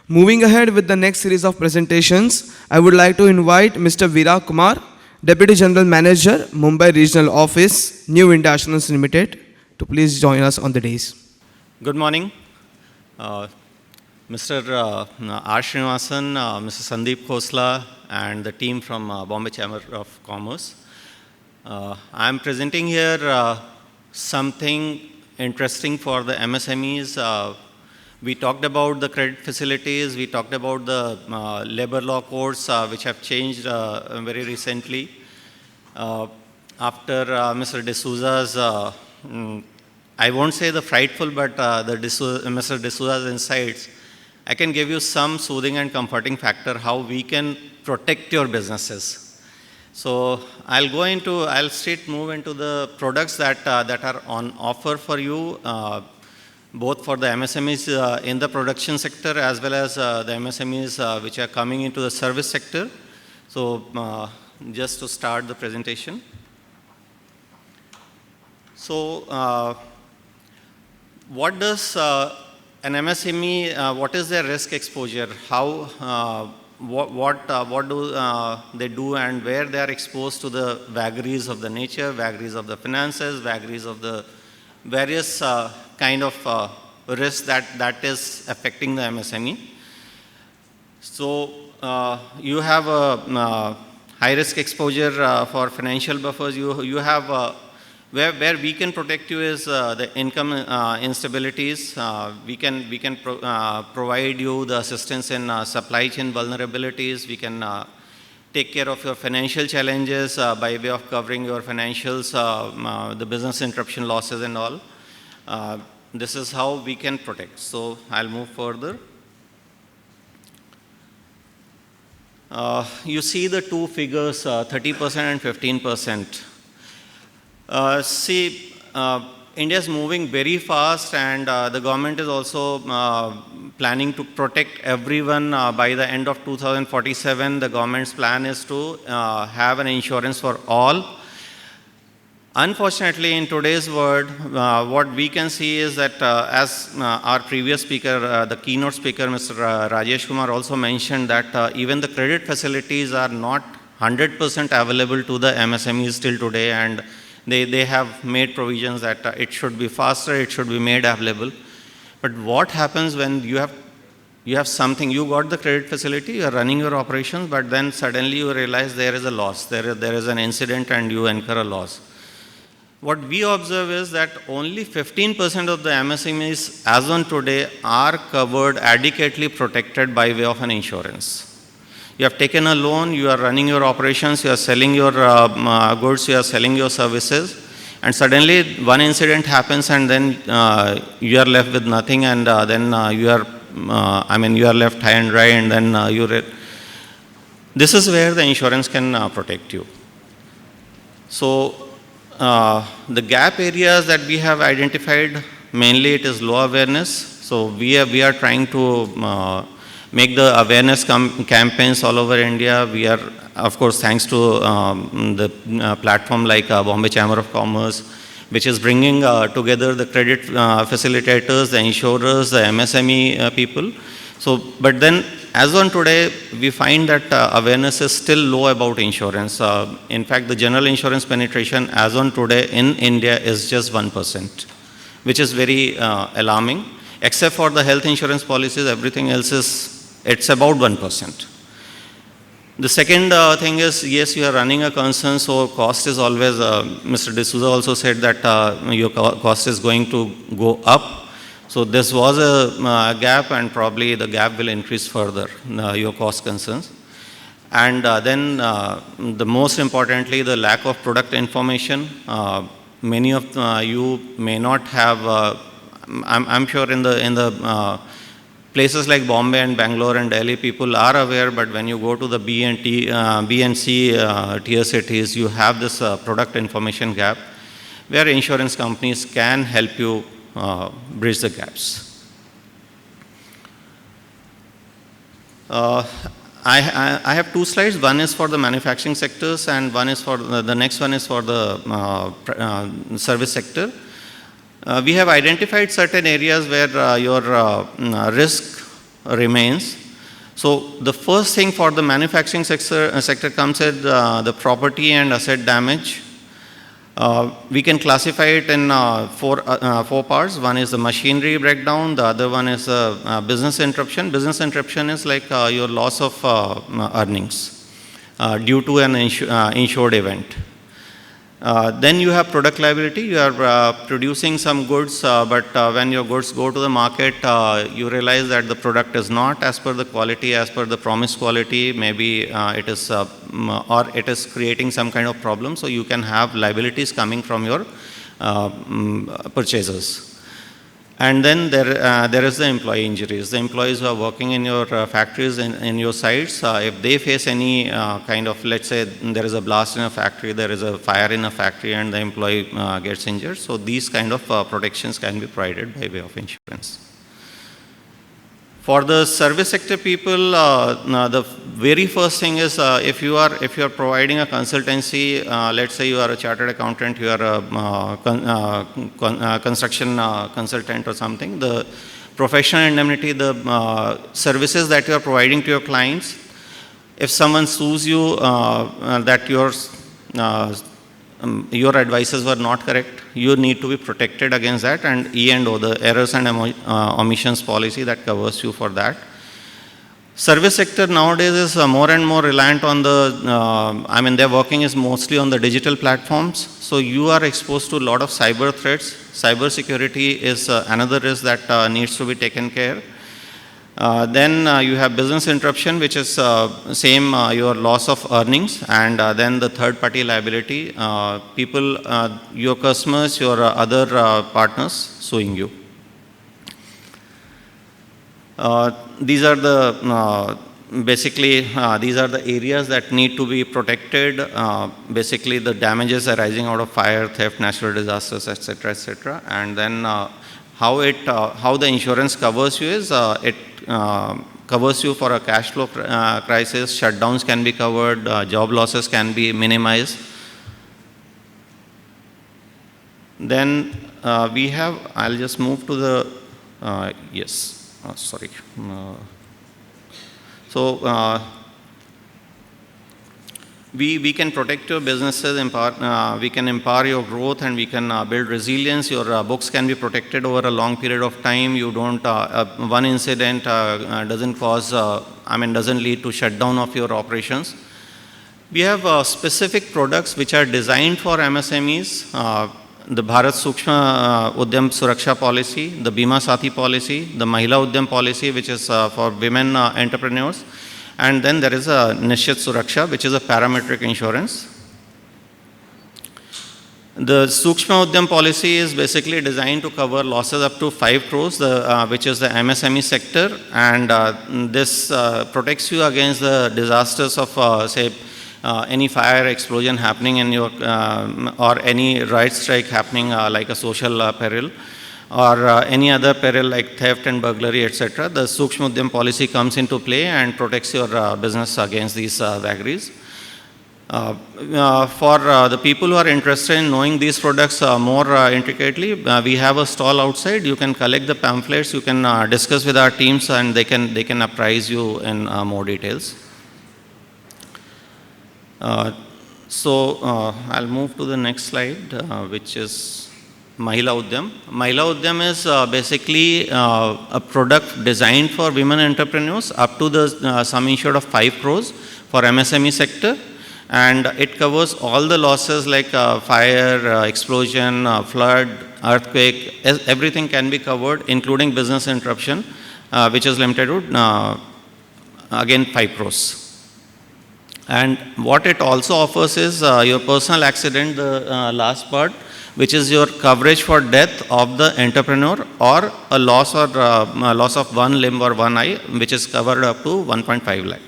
Moving ahead with the next series of presentations, I would like to invite Mr. Virag Kumar, Deputy General Manager, Mumbai Regional Office, New Internationals Limited, to please join us on the days. Good morning. Mr. R. Srinivasan, Mr. Sandeep Khosla, and the team from Bombay Chamber of Commerce. I am presenting here something interesting for the MSMEs. We talked about the credit facilities, we talked about the labor law codes which have changed very recently. After Mr. D'Souza's, I won't say the frightful, but Mr. D'Souza's insights, I can give you some soothing and comforting factor how we can protect your businesses. So I'll straight move into the products that are on offer for you, both for the MSMEs in the production sector as well as the MSMEs which are coming into the service sector. So just to start the presentation. So what does an MSME, what is their risk exposure? How, what do they do and where they are exposed to the vagaries of the nature, vagaries of the finances, vagaries of the various kind of risk that is affecting the MSME. So you have a high risk exposure for financial buffers. You have where we can protect you is the income instabilities. We can provide you the assistance in supply chain vulnerabilities. We can take care of your financial challenges by way of covering your financials, the business interruption losses and all. This is how we can protect. So I'll move further. You see the two figures, 30% and 15%. India is moving very fast, and the government is also planning to protect everyone by the end of 2047. The government's plan is to have an insurance for all. Unfortunately, in today's world, what we can see is that as our previous speaker, the keynote speaker, Mr. Rajesh Kumar also mentioned that even the credit facilities are not 100% available to the MSMEs till today, and they have made provisions that it should be faster, it should be made available. But what happens when you have something, you got the credit facility, you are running your operations, but then suddenly you realize there is a loss, there is an incident and you incur a loss. What we observe is that only 15% of the MSMEs as on today are covered, adequately protected by way of an insurance. You have taken a loan, you are running your operations, you are selling your goods, you are selling your services, and suddenly one incident happens and then you are left with nothing, and then you are left high and dry, and then this is where the insurance can protect you. So the gap areas that we have identified, mainly it is low awareness. So we are trying to make the awareness campaigns all over India. We are, of course, thanks to the platform like Bombay Chamber of Commerce, which is bringing together the credit facilitators, the insurers, the MSME people. So, but then as on today, we find that awareness is still low about insurance. In fact, the general insurance penetration as on today in India is just 1%, which is very alarming. Except for the health insurance policies, everything else is, it's about 1%. The second thing is, yes, you are running a concern, so cost is always, Mr. D'Souza also said that your cost is going to go up. So this was a gap, and probably the gap will increase further, your cost concerns. And then the most importantly, the lack of product information. Many of you may not have, I'm sure in the places like Bombay and Bangalore and Delhi, people are aware, but when you go to the B and C tier cities, you have this product information gap where insurance companies can help you bridge the gaps. I have two slides. One is for the manufacturing sectors, and one is for the next one is for the service sector. We have identified certain areas where your risk remains. So the first thing for the manufacturing sector comes at the property and asset damage. We can classify it in four parts. One is the machinery breakdown, the other one is business interruption. Business interruption is like your loss of earnings due to an insured event. Then you have product liability. You are producing some goods, but when your goods go to the market, you realize that the product is not as per the quality, as per the promised quality. Maybe it is, or it is creating some kind of problem. So you can have liabilities coming from your purchasers. And then there is the employee injuries. The employees who are working in your factories, in your sites, if they face any kind of, let's say there is a blast in a factory, there is a fire in a factory and the employee gets injured. So these kind of protections can be provided by way of insurance. For the service sector people, the very first thing is if you are providing a consultancy, let's say you are a chartered accountant, you are a construction consultant or something, the professional indemnity, the services that you are providing to your clients, if someone sues you that your advices were not correct, you need to be protected against that, and E&O, the errors and omissions policy that covers you for that. Service sector nowadays is more and more reliant on the, their working is mostly on the digital platforms. So you are exposed to a lot of cyber threats. Cyber security is another risk that needs to be taken care. Then you have business interruption, which is same your loss of earnings, and then the third party liability, people, your customers, your other partners suing you. These are the basically these are the areas that need to be protected. Basically the damages arising out of fire, theft, natural disasters, etc., etc. And then how the insurance covers you is it covers you for a cash flow crisis, shutdowns can be covered, job losses can be minimized. Then we have, I'll just move to the, yes, sorry. We can protect your businesses, we can empower your growth, and we can build resilience. Your books can be protected over a long period of time. You don't, one incident doesn't cause, doesn't lead to shutdown of your operations. We have specific products which are designed for MSMEs. The Bharat Sukshma Udyam Suraksha policy, the Bima Sathi policy, the Mahila Udyam policy, which is for women entrepreneurs. And then there is a Nishchit Suraksha, which is a parametric insurance. The Sukshma Udyam policy is basically designed to cover losses up to 5 crores, which is the MSME sector, and this protects you against the disasters of, say, any fire explosion happening in your, or any riot strike happening like a social peril, or any other peril like theft and burglary, etc. The Sukshma Udyam policy comes into play and protects your business against these vagaries. For the people who are interested in knowing these products more intricately, we have a stall outside. You can collect the pamphlets, you can discuss with our teams, and they can apprise you in more details. I'll move to the next slide, which is Mahila Udyam. Mahila Udyam is basically a product designed for women entrepreneurs up to the sum insured of 5 crores for MSME sector, and it covers all the losses like fire, explosion, flood, earthquake. Everything can be covered, including business interruption, which is limited to again 5 crores. And what it also offers is your personal accident, the last part, which is your coverage for death of the entrepreneur, or a loss or loss of one limb or one eye, which is covered up to 1.5 lakh.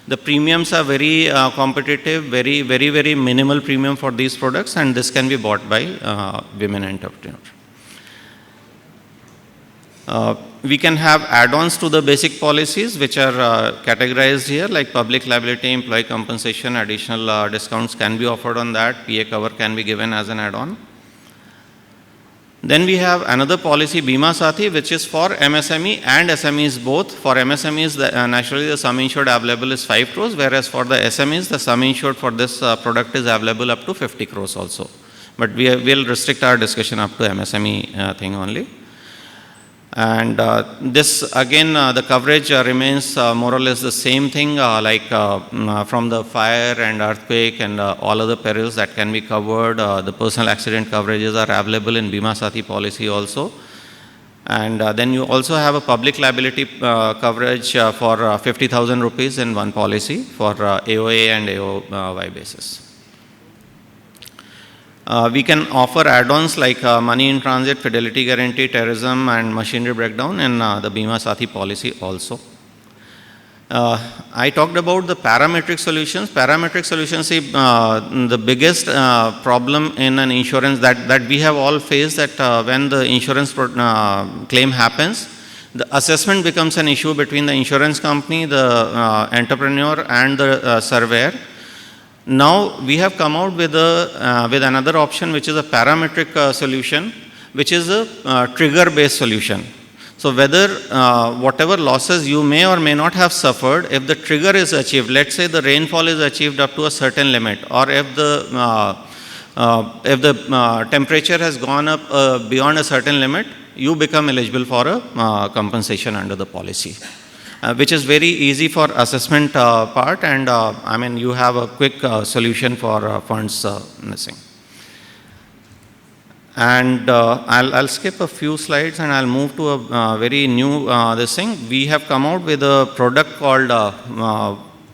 The premiums are very competitive, very minimal premium for these products, and this can be bought by women entrepreneurs. We can have add-ons to the basic policies, which are categorized here, like public liability, employee compensation, additional discounts can be offered on that, PA cover can be given as an add-on. Then we have another policy, Bima Sathi, which is for MSME and SMEs both. For MSMEs, naturally the sum insured available is 5 crores, whereas for the SMEs, the sum insured for this product is available up to 50 crores also. But we will restrict our discussion up to MSME thing only. And this again, the coverage remains more or less the same thing, from the fire and earthquake and all other perils that can be covered. The personal accident coverages are available in Bima Sathi policy also. And then you also have a public liability coverage for 50,000 rupees in one policy for AOA and AOY basis. We can offer add-ons like money in transit, fidelity guarantee, terrorism and machinery breakdown in the Bima Sathi policy also. I talked about the parametric solutions. Parametric solutions, see, the biggest problem in an insurance that we have all faced, that when the insurance claim happens, the assessment becomes an issue between the insurance company, the entrepreneur and the surveyor. Now we have come out with another option, which is a parametric solution, which is a trigger-based solution. So whether whatever losses you may or may not have suffered, if the trigger is achieved, let's say the rainfall is achieved up to a certain limit, or if the temperature has gone up beyond a certain limit, you become eligible for a compensation under the policy. Which is very easy for assessment part, and I mean you have a quick solution for funds missing. And I'll skip a few slides and I'll move to a very new this thing. We have come out with a product called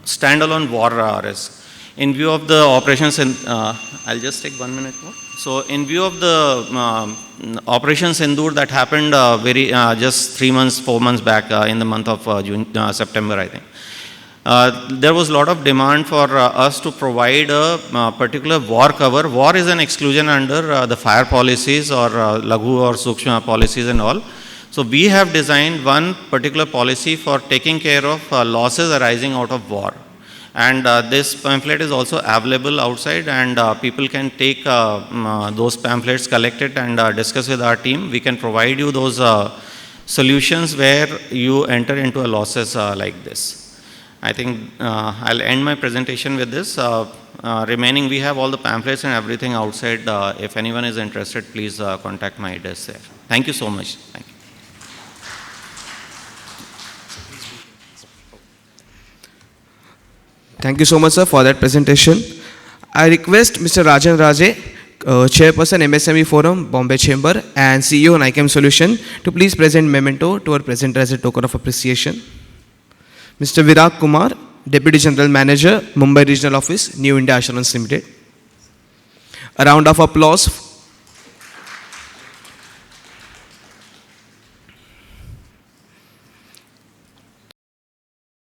standalone war risk. In view of the operations in, I'll just take 1 minute more. So in view of the Operation Sindoor that happened just 3 months, 4 months back in the month of September, I think. There was a lot of demand for us to provide a particular war cover. War is an exclusion under the fire policies or Laghu or Sukshma policies and all. So we have designed one particular policy for taking care of losses arising out of war. And this pamphlet is also available outside, and people can take those pamphlets, collect it and discuss with our team. We can provide you those solutions where you enter into a losses like this. I think I'll end my presentation with this. Remaining, we have all the pamphlets and everything outside. If anyone is interested, please contact my desk there. Thank you so much. Thank you. Thank you so much, sir, for that presentation. I request Mr. Rajan Raje, Chairperson MSME Forum, Bombay Chamber, and CEO NICAM Solution, to please present memento to our presenter as a token of appreciation. Mr. Virag Kumar, Deputy General Manager, Mumbai Regional Office, New India Assurance Limited. A round of applause